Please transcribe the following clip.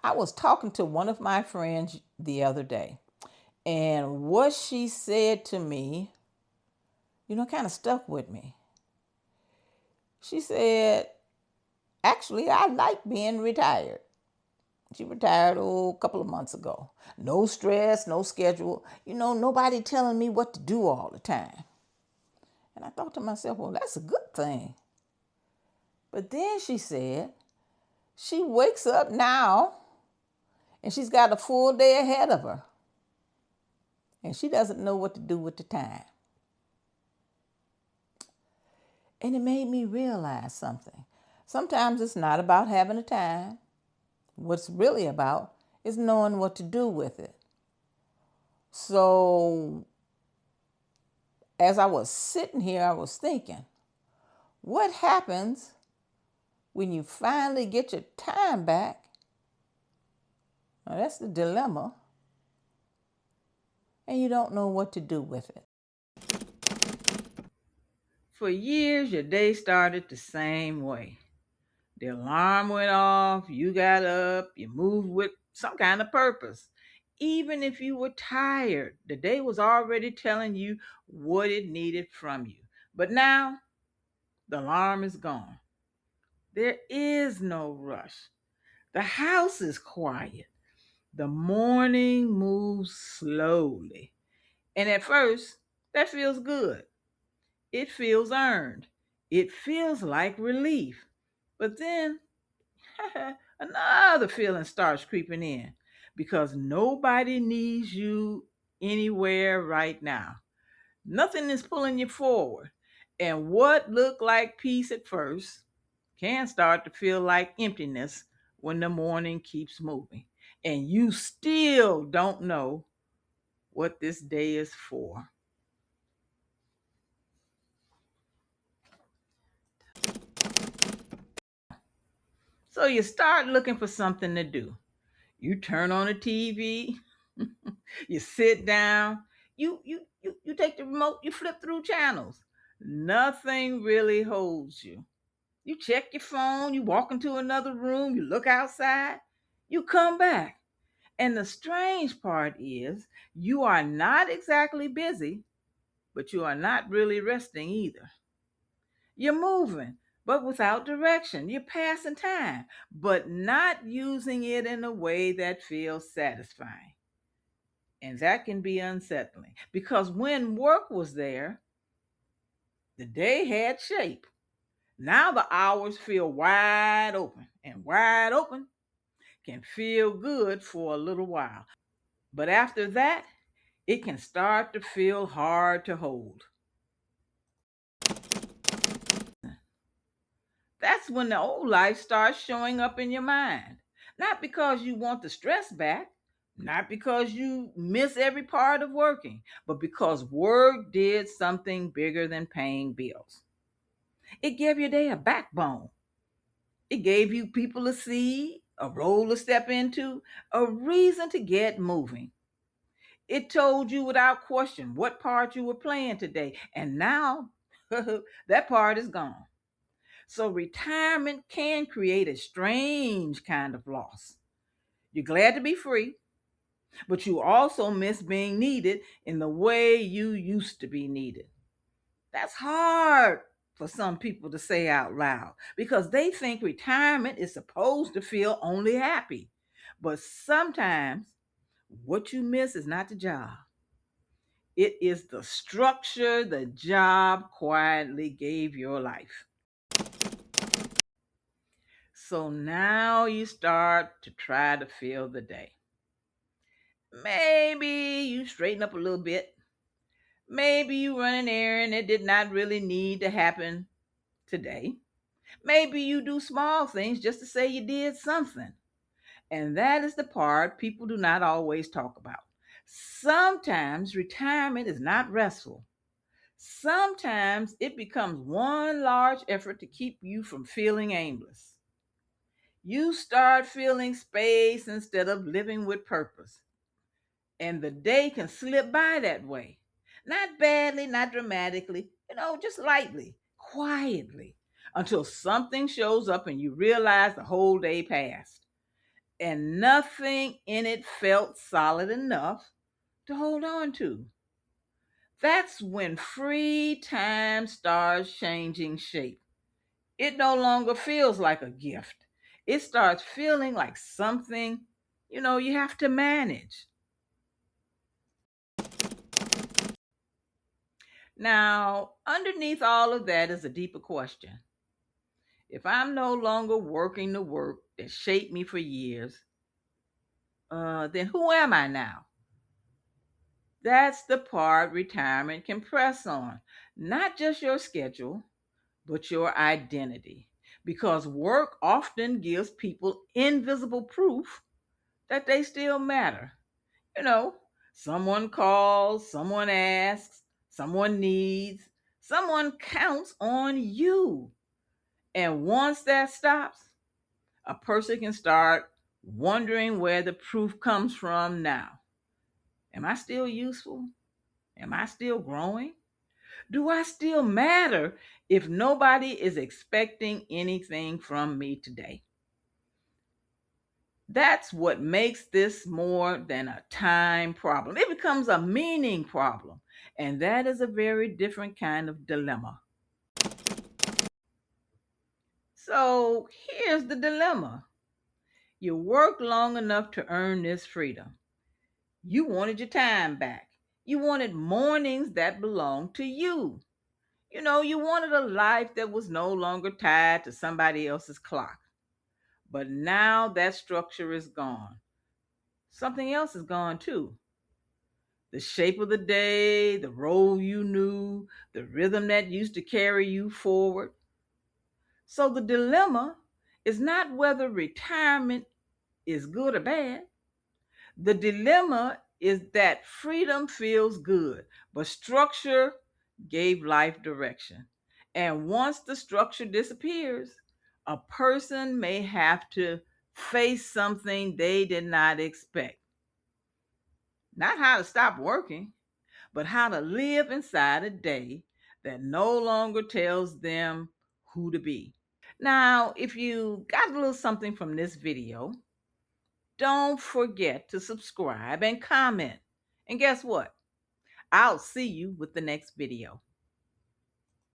I was talking to one of my friends the other day, and what she said to me, kind of stuck with me. She said, actually, I like being retired. She retired a couple of months ago. No stress, no schedule. Nobody telling me what to do all the time. And I thought to myself, well, that's a good thing. But then she said, she wakes up now and she's got a full day ahead of her. And she doesn't know what to do with the time. And it made me realize something. Sometimes it's not about having a time. What's really about is knowing what to do with it. So as I was sitting here, I was thinking, what happens when you finally get your time back? Now, that's the dilemma. And you don't know what to do with it. For years, your day started the same way. The alarm went off, you got up, you moved with some kind of purpose. Even if you were tired, the day was already telling you what it needed from you. But now, the alarm is gone. There is no rush. The house is quiet. The morning moves slowly. And at first, that feels good. It feels earned. It feels like relief. But then another feeling starts creeping in because nobody needs you anywhere right now. Nothing is pulling you forward. And what looked like peace at first can start to feel like emptiness when the morning keeps moving. And you still don't know what this day is for. So you start looking for something to do. You turn on the TV, you sit down, you take the remote, you flip through channels. Nothing really holds you. You check your phone, you walk into another room, you look outside, you come back. And the strange part is you are not exactly busy, but you are not really resting either. You're moving, but without direction. You're passing time, but not using it in a way that feels satisfying. And that can be unsettling because when work was there, the day had shape. Now the hours feel wide open, and wide open can feel good for a little while. But after that, it can start to feel hard to hold. That's when the old life starts showing up in your mind. Not because you want the stress back, not because you miss every part of working, but because work did something bigger than paying bills. It gave your day a backbone. It gave you people to see, a role to step into, a reason to get moving. It told you without question what part you were playing today. And now that part is gone. So retirement can create a strange kind of loss. You're glad to be free, but you also miss being needed in the way you used to be needed. That's hard for some people to say out loud because they think retirement is supposed to feel only happy. But sometimes what you miss is not the job. It is the structure the job quietly gave your life. So now you start to try to fill the day. Maybe you straighten up a little bit. Maybe you run an errand that did not really need to happen today. Maybe you do small things just to say you did something. And that is the part people do not always talk about. Sometimes retirement is not restful. Sometimes it becomes one large effort to keep you from feeling aimless. You start feeling space instead of living with purpose. And the day can slip by that way. Not badly, not dramatically, just lightly, quietly, until something shows up and you realize the whole day passed. and nothing in it felt solid enough to hold on to. That's when free time starts changing shape. It no longer feels like a gift. It starts feeling like something, you have to manage. Now, underneath all of that is a deeper question. If I'm no longer working the work that shaped me for years, then who am I now? That's the part retirement can press on. Not just your schedule, but your identity. Because work often gives people invisible proof that they still matter. You know, someone calls, someone asks, someone needs, someone counts on you. And once that stops, a person can start wondering where the proof comes from now. Am I still useful? Am I still growing? Do I still matter if nobody is expecting anything from me today? That's what makes this more than a time problem. It becomes a meaning problem. And that is a very different kind of dilemma. So here's the dilemma. You worked long enough to earn this freedom. You wanted your time back. You wanted mornings that belonged to you. You wanted a life that was no longer tied to somebody else's clock. But now that structure is gone. Something else is gone too. The shape of the day, the role you knew, the rhythm that used to carry you forward. So the dilemma is not whether retirement is good or bad. The dilemma is that freedom feels good, but structure gave life direction. And once the structure disappears, a person may have to face something they did not expect. Not how to stop working, but how to live inside a day that no longer tells them who to be. Now, if you got a little something from this video, don't forget to subscribe and comment. And guess what? I'll see you with the next video.